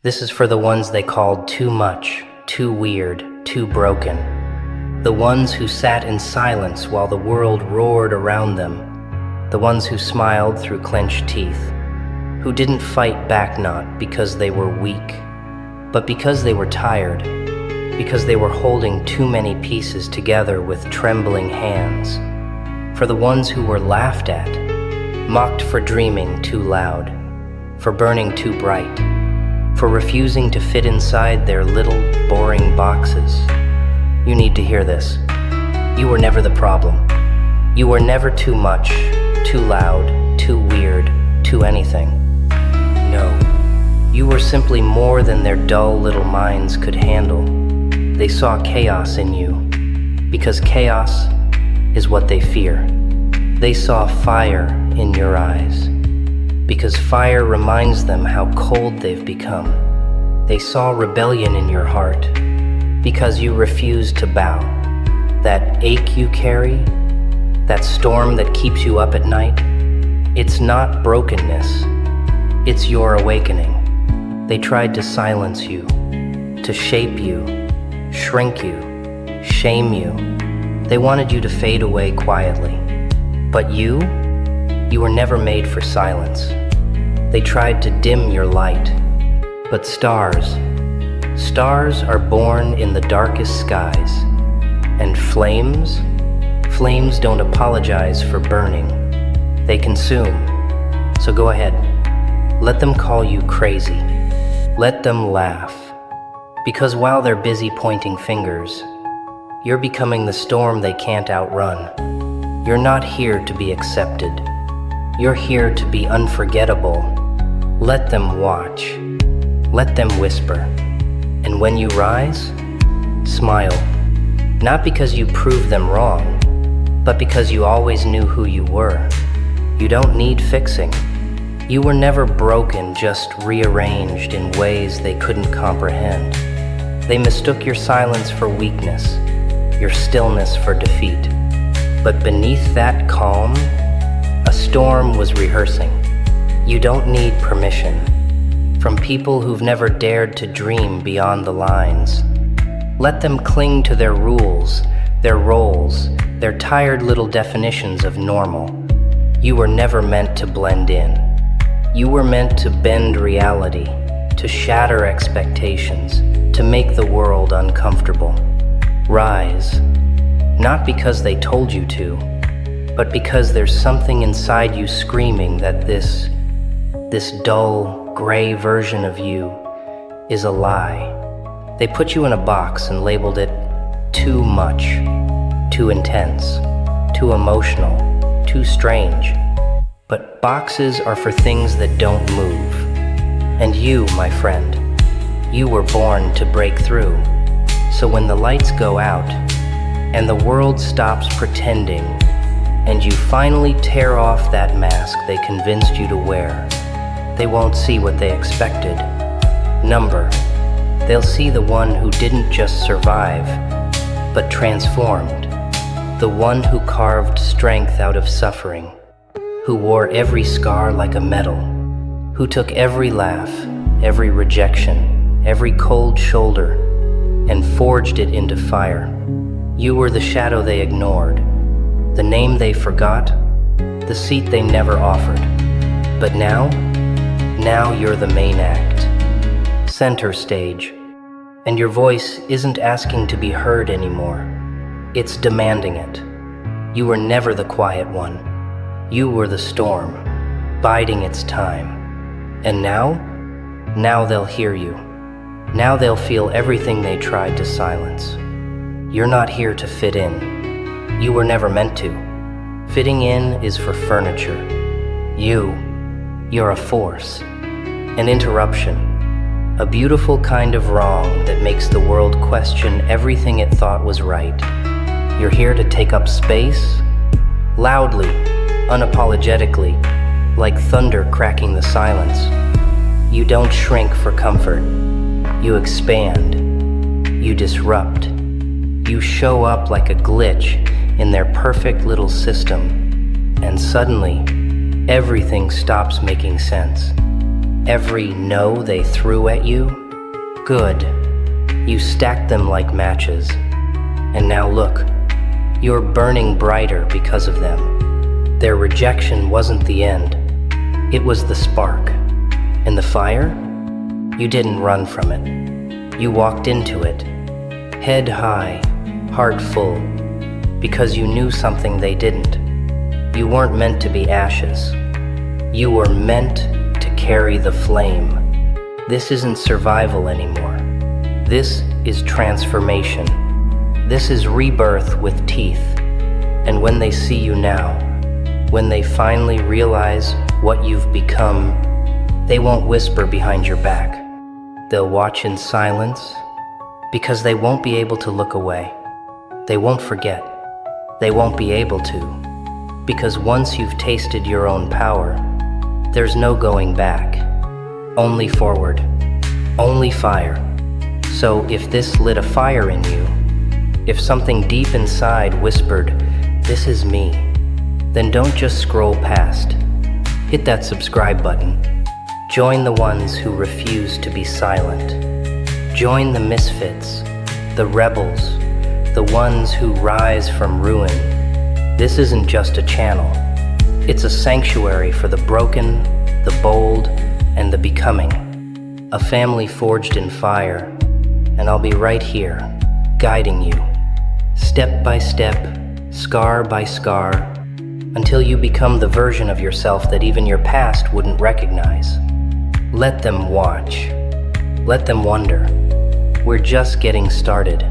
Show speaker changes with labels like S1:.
S1: This is for the ones they called too much, too weird, too broken. The ones who sat in silence while the world roared around them. The ones who smiled through clenched teeth. Who didn't fight back not because they were weak, but because they were tired. Because they were holding too many pieces together with trembling hands. For the ones who were laughed at, mocked for dreaming too loud, for burning too bright, for refusing to fit inside their little, boring boxes. You need to hear this. You were never the problem. You were never too much, too loud, too weird, too anything. No, you were simply more than their dull little minds could handle. They saw chaos in you, because chaos is what they fear. They saw fire in your eyes, because fire reminds them how cold they've become. They saw rebellion in your heart, because you refused to bow. That ache you carry, that storm that keeps you up at night, it's not brokenness, it's your awakening. They tried to silence you, to shape you, shrink you, shame you. They wanted you to fade away quietly. But you were never made for silence. They tried to dim your light. But stars are born in the darkest skies. And flames don't apologize for burning. They consume. So go ahead. Let them call you crazy. Let them laugh. Because while they're busy pointing fingers, you're becoming the storm they can't outrun. You're not here to be accepted. You're here to be unforgettable. Let them watch. Let them whisper. And when you rise, smile. Not because you proved them wrong, but because you always knew who you were. You don't need fixing. You were never broken, just rearranged in ways they couldn't comprehend. They mistook your silence for weakness, your stillness for defeat. But beneath that calm, a storm was rehearsing. You don't need permission from people who've never dared to dream beyond the lines. Let them cling to their rules, their roles, their tired little definitions of normal. You were never meant to blend in. You were meant to bend reality, to shatter expectations, to make the world uncomfortable. Rise, not because they told you to, but because there's something inside you screaming that this dull, gray version of you is a lie. They put you in a box and labeled it too much, too intense, too emotional, too strange. But boxes are for things that don't move. And you, my friend, you were born to break through. So when the lights go out and the world stops pretending and you finally tear off that mask they convinced you to wear, they won't see what they expected. Number. They'll see the one who didn't just survive, but transformed. The one who carved strength out of suffering, who wore every scar like a medal, who took every laugh, every rejection, every cold shoulder, and forged it into fire. You were the shadow they ignored, the name they forgot, the seat they never offered. But now you're the main act, center stage, and your voice isn't asking to be heard anymore. It's demanding it. You were never the quiet one. You were the storm, biding its time. And now they'll hear you. Now they'll feel everything they tried to silence. You're not here to fit in. You were never meant to. Fitting in is for furniture. You're a force, an interruption, a beautiful kind of wrong that makes the world question everything it thought was right. You're here to take up space, loudly, unapologetically, like thunder cracking the silence. You don't shrink for comfort. You expand. You disrupt. You show up like a glitch in their perfect little system, and suddenly, everything stops making sense. every no they threw at you? Good. You stacked them like matches. And now look, you're burning brighter because of them. Their rejection wasn't the end. It was the spark. And the fire? You didn't run from it. You walked into it, head high, heart full, because you knew something they didn't. You weren't meant to be ashes. You were meant to carry the flame. This isn't survival anymore. This is transformation. This is rebirth with teeth. And when they see you now, when they finally realize what you've become, they won't whisper behind your back. They'll watch in silence, because they won't be able to look away. They won't forget. They won't be able to. Because once you've tasted your own power, there's no going back. Only forward. Only fire. So if this lit a fire in you, if something deep inside whispered, "This is me," then don't just scroll past. Hit that subscribe button. Join the ones who refuse to be silent. Join the misfits, the rebels, the ones who rise from ruin. This isn't just a channel. It's a sanctuary for the broken, the bold, and the becoming. A family forged in fire, and I'll be right here, guiding you, step by step, scar by scar, until you become the version of yourself that even your past wouldn't recognize. Let them watch. Let them wonder. We're just getting started.